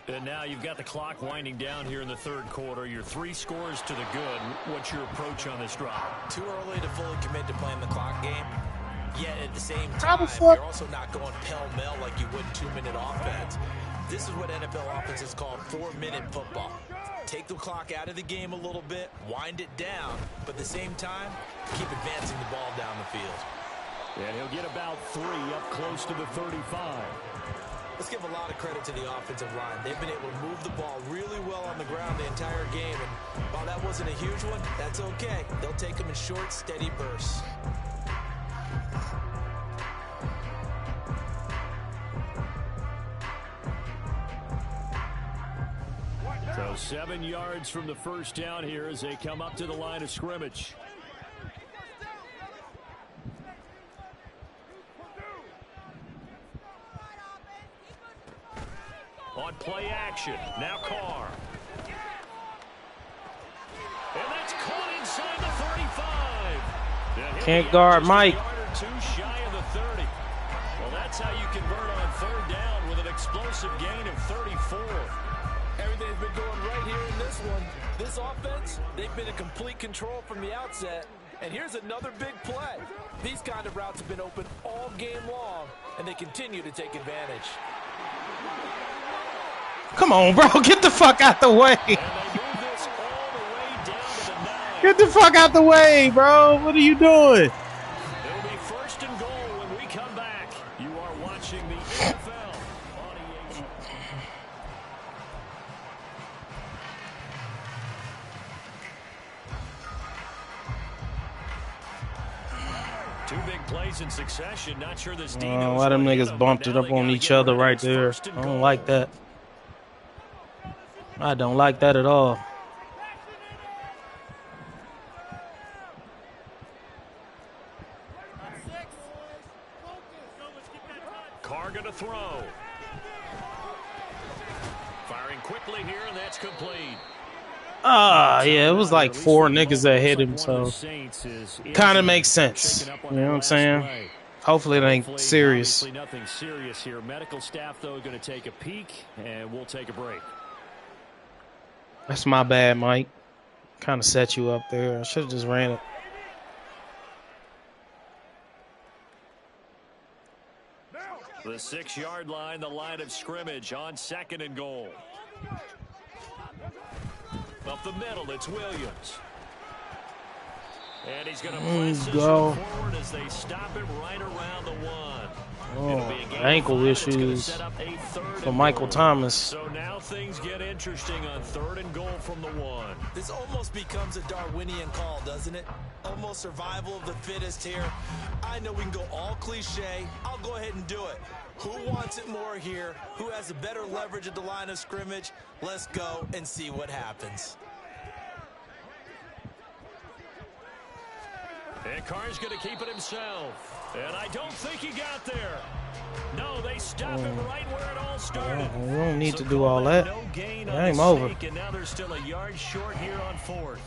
And now you've got the clock winding down here in the third quarter. You're 3 scores to the good. What's your approach on this drive? Too early to fully commit to playing the clock game. Yet at the same time, you're also not going pell-mell like you would 2-minute offense. This is what NFL offenses call 4-minute football. Take the clock out of the game a little bit, wind it down, but at the same time, keep advancing the ball down the field. And he'll get about 3 up close to the 35. Let's give a lot of credit to the offensive line. They've been able to move the ball really well on the ground the entire game. And while that wasn't a huge one, that's okay. They'll take them in short, steady bursts. So 7 yards from the first down here as they come up to the line of scrimmage. On play action, now Carr. And that's caught inside the 35. Can't guard Mike. Too shy of the 30. Well, that's how you convert on third down with an explosive gain of 34. Everything's been going right here in this one. This offense, they've been in complete control from the outset. And here's another big play. These kind of routes have been open all game long, and they continue to take advantage. Come on, bro. Get the fuck out the way. Get the fuck out the way, bro. What are you doing? It'll be first and goal when we come back. You are watching the NFL on EA. 2 big plays in succession. Not sure this team knows why them niggas bumped it up on each other right there. I don't like that. I don't like that at all. Carr gonna throw. Firing quickly here, and that's complete. Yeah, it was like 4 niggas that hit him, so kind of makes sense. You know what I'm saying? Hopefully it ain't serious. Obviously nothing serious here. Medical staff, though, going to take a peek, and we'll take a break. That's my bad, Mike. Kind of set you up there. I should have just ran it. The 6-yard line, the line of scrimmage on 2nd and goal. Up the middle, it's Williams. And he's going to press forward as they stop him right around the 1. Oh, ankle issues for Michael Thomas. So now things get interesting on 3rd and goal from the 1. This almost becomes a Darwinian call, doesn't it? Almost survival of the fittest here. I know we can go all cliche. I'll go ahead and do it. Who wants it more here? Who has a better leverage at the line of scrimmage? Let's go and see what happens. And Carr's going to keep it himself. And I don't think he got there. No, they stop him right where it all started. We don't need to do all that. No gain on game over. And now they're still a yard short here on 4th.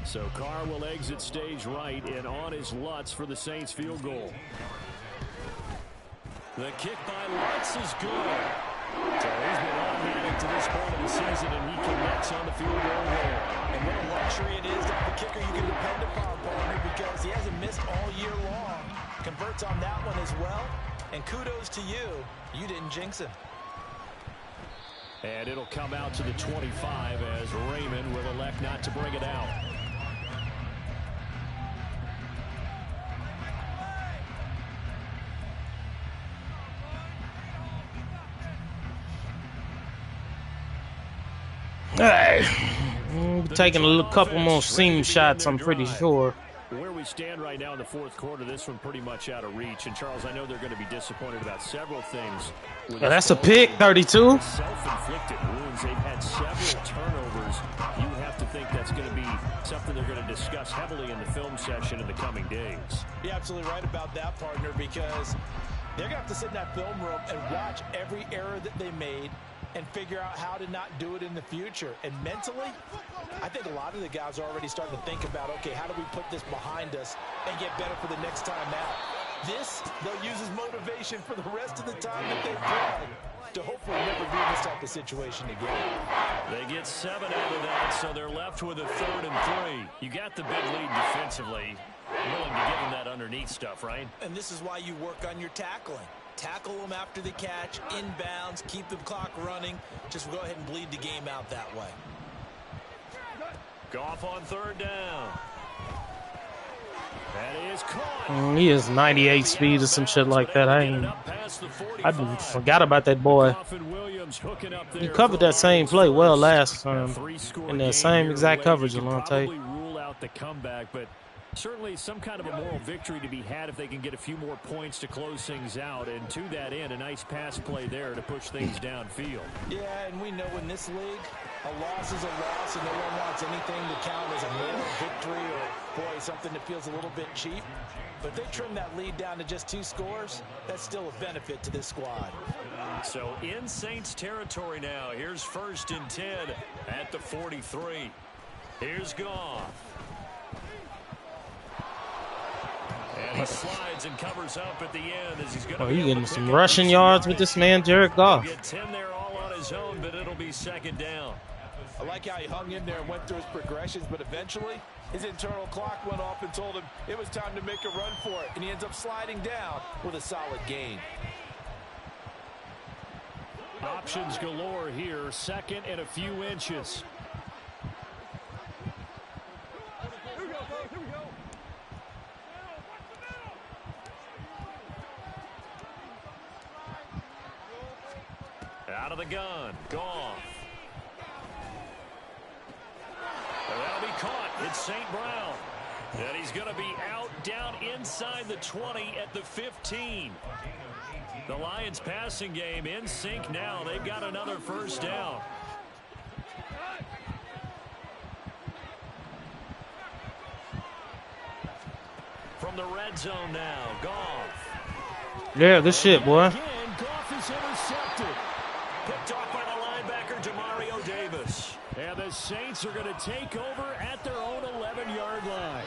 So Carr will exit stage right and on his Lutz for the Saints field goal. The kick by Lutz is good. So he's been automatic to this point of the season, and he connects on the field goal there. And what a luxury it is to have a kicker you can depend upon, partner, because he hasn't missed well, and kudos to you. You didn't jinx him. And it'll come out to the 25 as Raymond will elect not to bring it out. Hey, taking a couple more seam shots, I'm pretty sure. Where we stand right now in the fourth quarter, this one pretty much out of reach. And, Charles, I know they're going to be disappointed about several things. That's a pick, 32. Self-inflicted wounds. They've had several turnovers. You have to think that's going to be something they're going to discuss heavily in the film session in the coming days. You're absolutely right about that, partner, because they're going to have to sit in that film room and watch every error that they made and figure out how to not do it in the future. And mentally, I think a lot of the guys are already starting to think about, okay, how do we put this behind us and get better for the next time out? This, they'll use as motivation for the rest of the time that they play to hopefully never be in this type of situation again. They get 7 out of that, so they're left with a 3rd and 3. You got the big lead defensively. Willing to give them that underneath stuff, right? And this is why you work on your tackling. Tackle them after the catch, inbounds, keep the clock running. Just go ahead and bleed the game out that way. Goff on 3rd down. That is caught. He is 98 speed or some shit like that. I forgot about that boy. He covered that same play well last time in that same exact coverage, Alontae. Rule out the comeback, but certainly some kind of a moral victory to be had if they can get a few more points to close things out. And to that end, a nice pass play there to push things downfield. Yeah, and we know in this league, a loss is a loss, and no one wants anything to count as a moral victory or, boy, something that feels a little bit cheap. But they trim that lead down to just 2 scores. That's still a benefit to this squad. So in Saints territory now. Here's 1st and 10 at the 43. Here's Goff. And he slides and covers up at the end as he's going to he's getting some rushing yards with this man, Jared Goff. Get 10 there all on his own, but it'll be 2nd down. I like how he hung in there and went through his progressions, but eventually his internal clock went off and told him it was time to make a run for it, and he ends up sliding down with a solid gain. Options galore here, 2nd and a few inches. Out of the gun, Goff. That'll be caught. It's St. Brown. And he's going to be out down inside the 20 at the 15. The Lions passing game in sync now. They've got another 1st down. From the red zone now, Goff. Yeah, good shit, boy. Again, Goff is intercepted. Picked off by the linebacker, Demario Davis. And the Saints are going to take over at their own 11-yard line.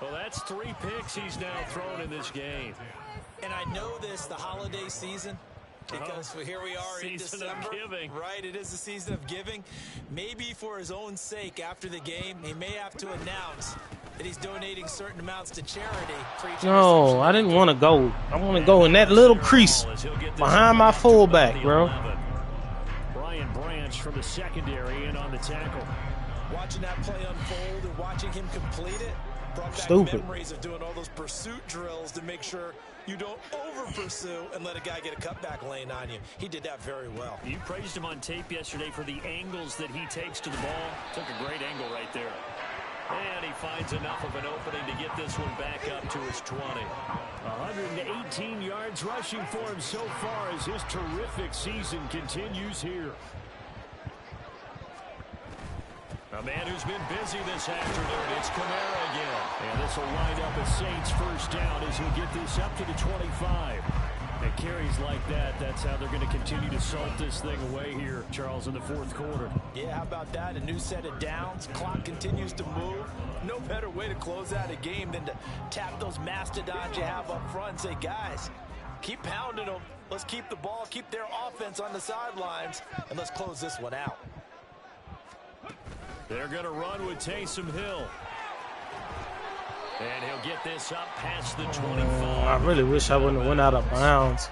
Well, that's 3 picks he's now thrown in this game. And I know this, the holiday season, because here we are in December. Of giving. Right, it is the season of giving. Maybe for his own sake after the game, he may have to announce that he's donating certain amounts to charity. No, I didn't want to go. I want to go in that little crease behind my fullback, bro. Brian Branch from the secondary and on the tackle. Watching that play unfold and watching him complete it brought back memories of doing all those pursuit drills to make sure you don't over-pursue and let a guy get a cutback lane on you. He did that very well. You praised him on tape yesterday for the angles that he takes to the ball. Took a great angle right there. And he finds enough of an opening to get this one back up to his 20. 118 yards rushing for him so far as his terrific season continues here. A man who's been busy this afternoon, it's Kamara again. And this will wind up a Saints 1st down as he'll get this up to the 25. And carries like that, that's how they're going to continue to salt this thing away here, Charles, in the 4th quarter. Yeah, how about that? A new set of downs. Clock continues to move. No better way to close out a game than to tap those mastodons you have up front and say, guys, keep pounding them. Let's keep the ball, keep their offense on the sidelines, and let's close this one out. They're going to run with Taysom Hill. And he'll get this up past the 25. I really wish I wouldn't have went out of bounds.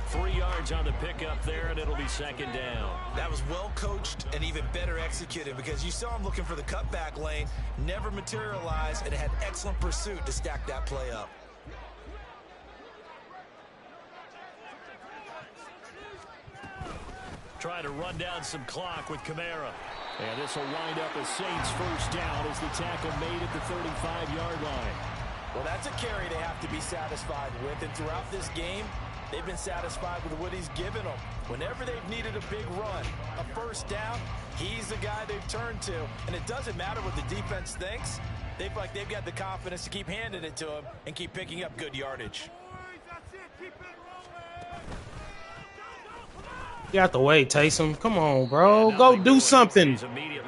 3 yards on the pickup there, and it'll be second down. That was well coached and even better executed because you saw him looking for the cutback lane, never materialized, and had excellent pursuit to stack that play up. Trying to run down some clock with Kamara. And this will wind up a Saints first down as the tackle made at the 35-yard line. Well, that's a carry they have to be satisfied with, and throughout this game, they've been satisfied with what he's given them. Whenever they've needed a big run, a first down, he's the guy they've turned to. And it doesn't matter what the defense thinks. They feel like they've got the confidence to keep handing it to him and keep picking up good yardage. You out the way, Taysom. Come on, bro. Go do something.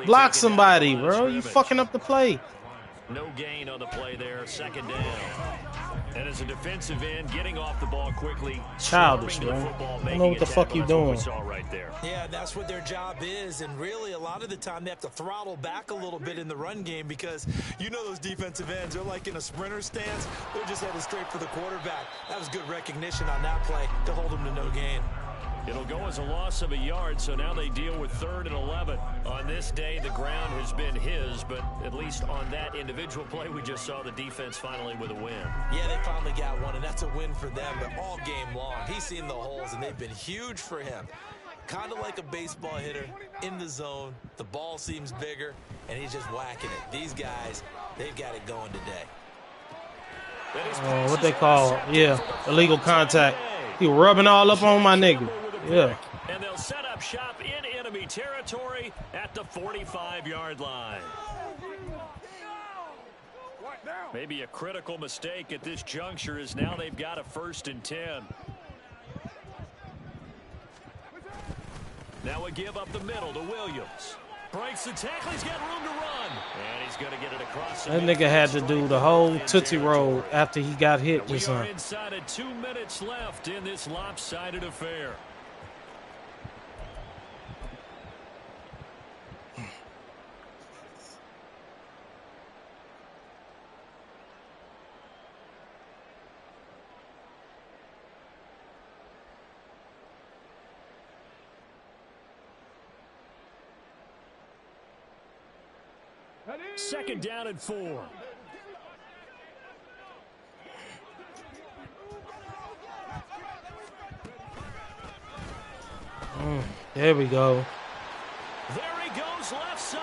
Block somebody, bro. You fucking up the play. No gain on the play there. Second down. And as a defensive end, getting off the ball quickly. Childish, bro. I don't know what the fuck you doing. Right there. Yeah, that's what their job is. And really, a lot of the time, they have to throttle back a little bit in the run game because you know those defensive ends, they're like in a sprinter stance. They're just headed straight for the quarterback. That was good recognition on that play to hold them to no gain. It'll go as a loss of a yard, so now they deal with 3rd and 11. On this day, the ground has been his, but at least on that individual play, we just saw the defense finally with a win. Yeah, they finally got one, and that's a win for them, but all game long, he's seen the holes, and they've been huge for him. Kind of like a baseball hitter in the zone. The ball seems bigger, and he's just whacking it. These guys, they've got it going today. What they call, illegal contact. He rubbing all up on my nigga. Yeah. And they'll set up shop in enemy territory at the 45-yard line. Maybe a critical mistake at this juncture is now they've got a 1st and 10. Now a give up the middle to Williams. Breaks the tackle. He's got room to run. And he's going to get it across. That nigga had to do the whole Tootsie Roll after he got hit just now. We are inside of 2 minutes left in this lopsided affair. Second down and 4. There we go. There he goes left side.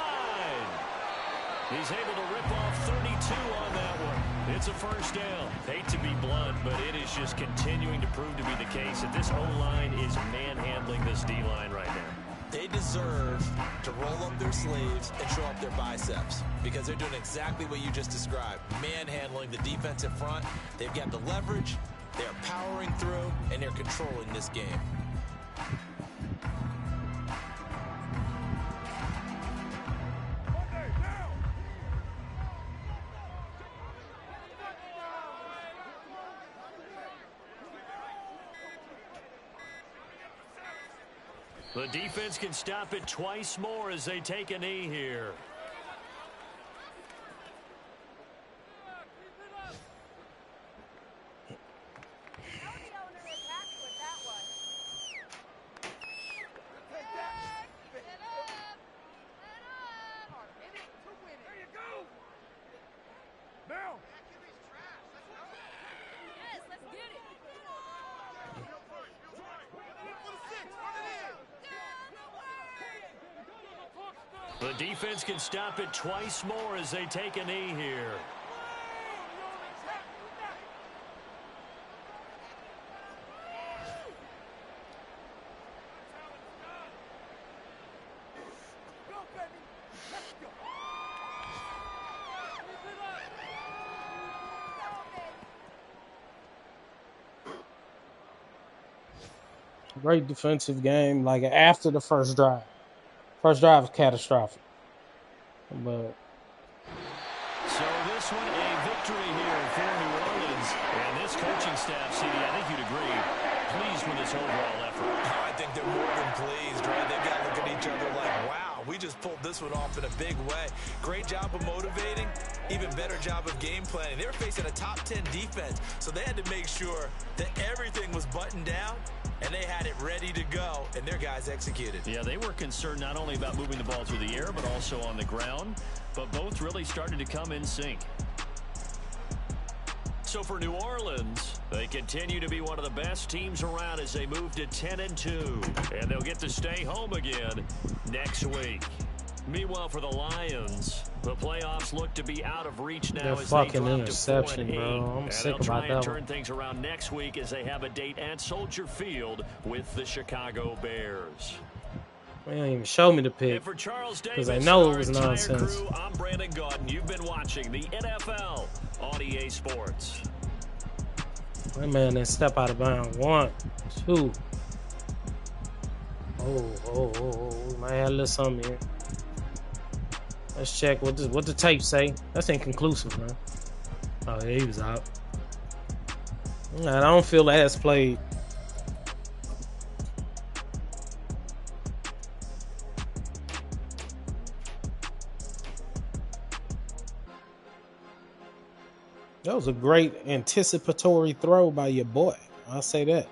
He's able to rip off 32 on that one. It's a first down. Hate to be blunt, but it is just continuing to prove to be the case that this O-line is manhandling this D-line right now. They deserve to roll up their sleeves and show up their biceps because they're doing exactly what you just described. Manhandling the defensive front. They've got the leverage, they're powering through, and they're controlling this game. The defense can stop it twice more as they take a knee here. The defense can stop it twice more as they take a knee here. Great defensive game, like after the first drive. First drive was catastrophic. But so this one a victory here for New Orleans. And this coaching staff, CD, I think you'd agree, pleased with this overall effort. I think they're more than pleased, right? They've got to look at each other like, wow, we just pulled this one off in a big way. Great job of motivating even better job of game planning. They were facing a top 10 defense, so they had to make sure that everything was buttoned down, and they had it ready to go, and their guys executed. Yeah, they were concerned not only about moving the ball through the air, but also on the ground, but both really started to come in sync. So for New Orleans, they continue to be one of the best teams around as they move to 10-2, and they'll get to stay home again next week. Meanwhile, for the Lions, the playoffs look to be out of reach now. That as fucking they drop interception, to 4-8, bro. I'm and sick they'll about try and that turn one. things around next week as they have a date at Soldier Field with the Chicago Bears. They didn't even show me the pick because they know it was nonsense. Crew, I'm Brandon Gordon. You've been watching the NFL on EA Sports. That man didn't step out of bounds. 1, 2. We might have a little something here. Let's check what the tape say. That's inconclusive, man. Oh, yeah, he was out. I don't feel the ass played. That was a great anticipatory throw by your boy. I'll say that.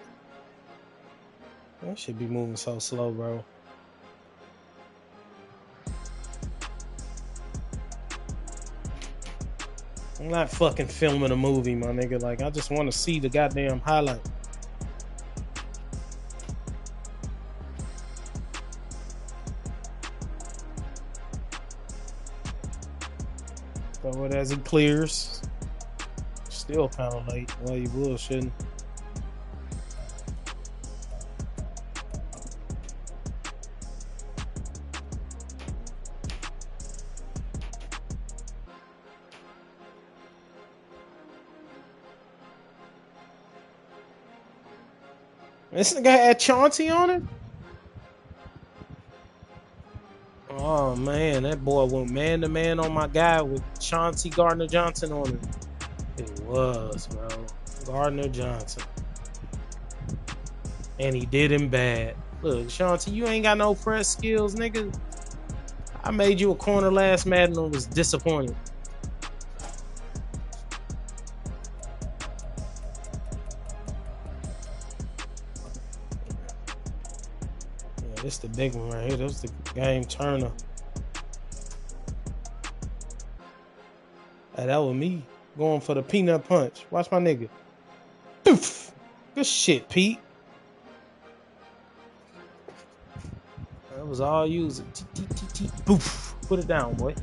That should be moving so slow, bro. I'm not fucking filming a movie, my nigga. Like, I just want to see the goddamn highlight. Throw it as he clears. Still kind of late. Well, you bullshitting. This nigga had Chauncey on it? Oh, man. That boy went man-to-man on my guy with Chauncey Gardner-Johnson on it. It was, bro. Gardner-Johnson. And he did him bad. Look, Chauncey, you ain't got no press skills, nigga. I made you a corner last Madden and was disappointed. Yeah, this the big one right here. This the game turner. Hey, that was me going for the peanut punch. Watch my nigga. Poof. Good shit, Pete. That was all using. Poof. Put it down, boy.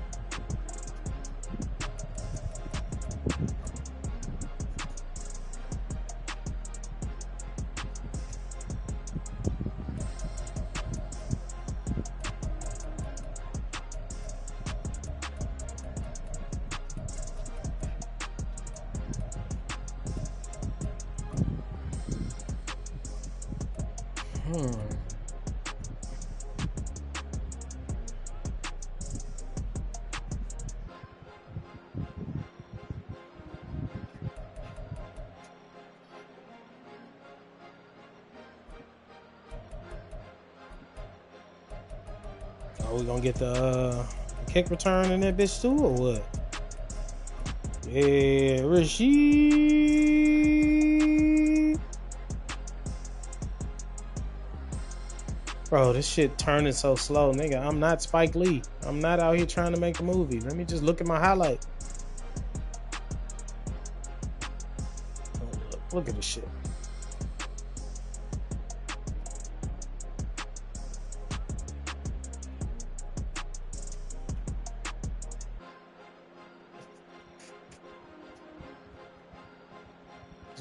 Are we gonna get the kick return in that bitch too, or what? Yeah, Rasheed. Bro, this shit turning so slow, nigga. I'm not Spike Lee. I'm not out here trying to make a movie. Let me just look at my highlight. Oh, look at this shit.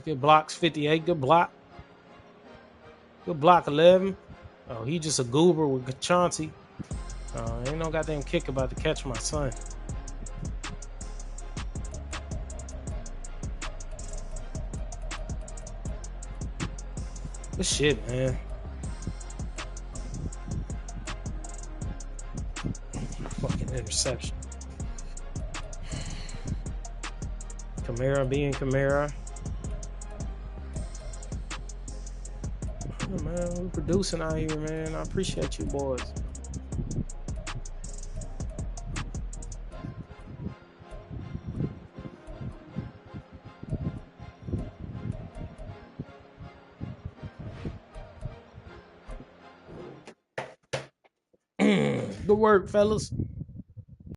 Good blocks, 58. Good block. Good block, 11. Oh, he just a goober with Chauncey. Ain't no goddamn kick about to catch my son. Good shit, man. Fucking interception. Kamara being Kamara. Man, we producing out here, man. I appreciate you boys. Good work, fellas.